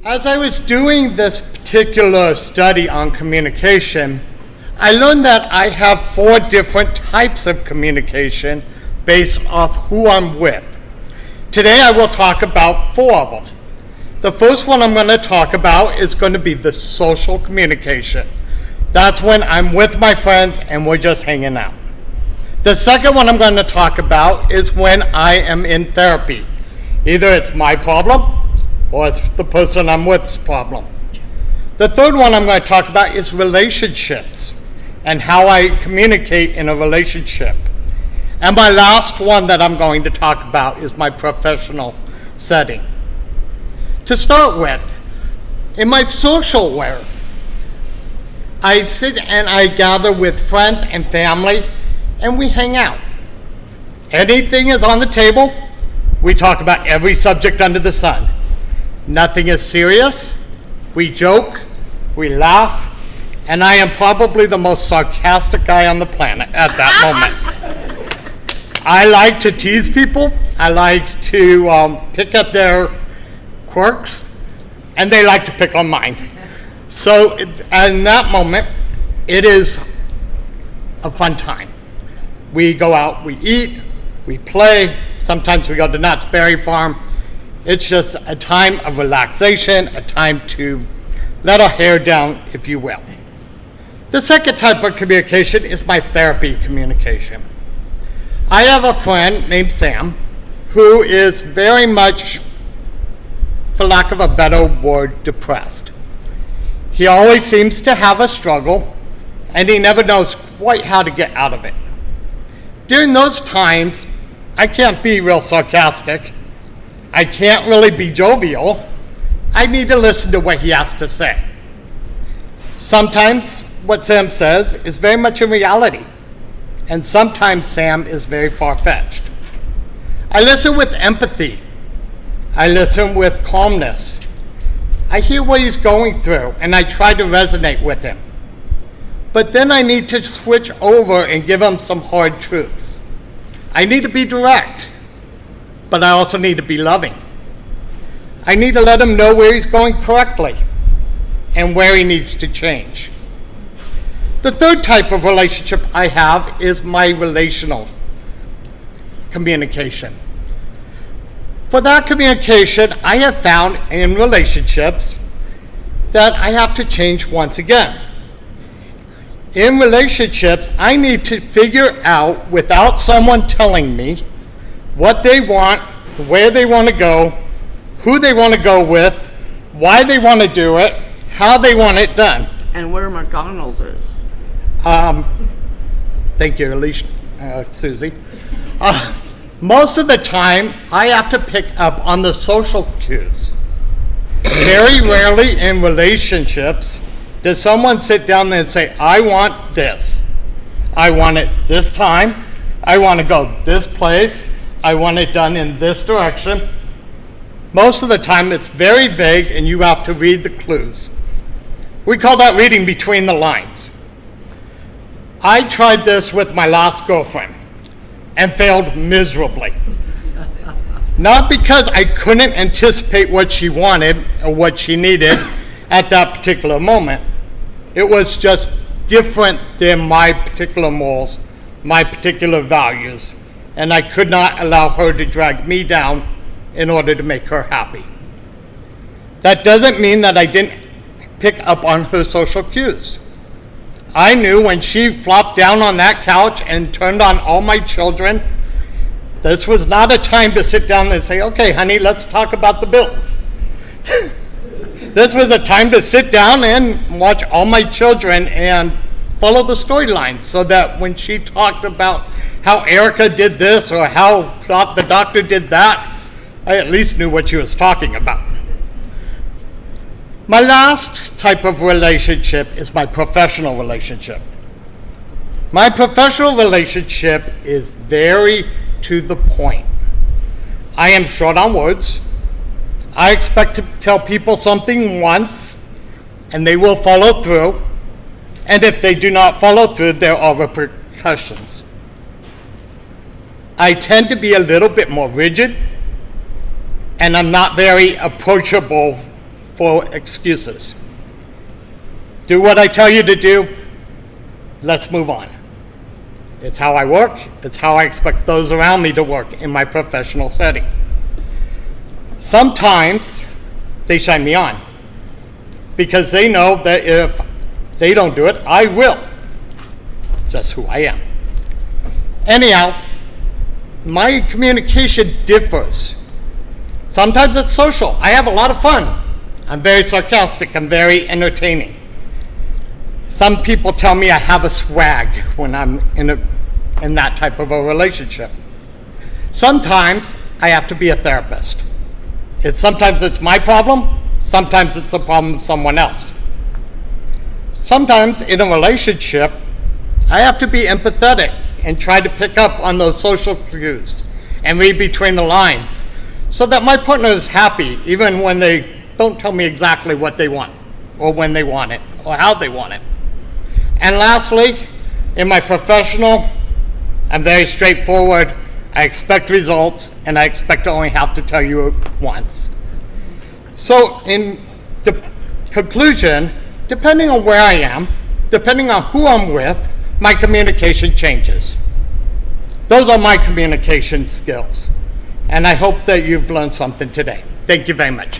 As I was doing this particular study on communication, I learned that I have 4 different types of communication based off who I'm with. Today I will talk about 4 of them. The first one I'm going to talk about is going to be the social communication. That's when I'm with my friends and we're just hanging out. The second one I'm going to talk about is when I am in therapy. Either it's my problem or it's the person I'm with's problem. The third one I'm going to talk about is relationships and how I communicate in a relationship. And my last one that I'm going to talk about is my professional setting. To start with, in my social work, I sit and I gather with friends and family and we hang out. Anything is on the table, we talk about every subject under the sun. Nothing is serious, we joke, we laugh, and I am probably the most sarcastic guy on the planet at that moment. I like to tease people, I like to pick at their quirks, and they like to pick on mine. So in that moment, it is a fun time. We go out, we eat, we play, sometimes we go to Knott's Berry Farm. It's just a time of relaxation, a time to let our hair down, if you will. The second type of communication is my therapy communication. I have a friend named Sam who is very much, for lack of a better word, depressed. He always seems to have a struggle and he never knows quite how to get out of it. During those times, I can't be real sarcastic. I can't really be jovial. I need to listen to what he has to say. Sometimes what Sam says is very much a reality, and sometimes Sam is very far-fetched. I listen with empathy. I listen with calmness. I hear what he's going through, and I try to resonate with him. But then I need to switch over and give him some hard truths. I need to be direct, but I also need to be loving. I need to let him know where he's going correctly and where he needs to change. The third type of relationship I have is my relational communication. For that communication, I have found in relationships that I have to change once again. In relationships, I need to figure out, without someone telling me, what they want, where they want to go, who they want to go with, why they want to do it, how they want it done. And where McDonald's is. Thank you, Alicia, Susie. Most of the time, I have to pick up on the social cues. Very rarely in relationships does someone sit down and say, I want this. I want it this time. I want to go this place. I want it done in this direction. Most of the time it's very vague and you have to read the clues. We call that reading between the lines. I tried this with my last girlfriend and failed miserably. Not because I couldn't anticipate what she wanted or what she needed at that particular moment. It was just different than my particular morals, my particular values, and I could not allow her to drag me down in order to make her happy. That doesn't mean that I didn't pick up on her social cues. I knew when she flopped down on that couch and turned on all my children, this was not a time to sit down and say, okay, honey, let's talk about the bills. This was a time to sit down and watch all my children and follow the storylines so that when she talked about how Erica did this or how thought the doctor did that, I at least knew what she was talking about. My last type of relationship is my professional relationship. My professional relationship is very to the point. I am short on words. I expect to tell people something once, and they will follow through. And if they do not follow through, there are repercussions. I tend to be a little bit more rigid, and I'm not very approachable for excuses. Do what I tell you to do. Let's move on. It's how I work. It's how I expect those around me to work in my professional setting. Sometimes they shine me on because they know that if they don't do it, I will. Just who I am. Anyhow, my communication differs. Sometimes it's social. I have a lot of fun. I'm very sarcastic. I'm very entertaining. Some people tell me I have a swag when I'm in that type of a relationship. Sometimes I have to be a therapist. Sometimes it's my problem. Sometimes it's the problem of someone else. Sometimes in a relationship, I have to be empathetic and try to pick up on those social cues and read between the lines so that my partner is happy even when they don't tell me exactly what they want or when they want it or how they want it. And lastly, in my professional, I'm very straightforward. I expect results and I expect to only have to tell you once. So in the conclusion, depending on where I am, depending on who I'm with, my communication changes. Those are my communication skills. And I hope that you've learned something today. Thank you very much.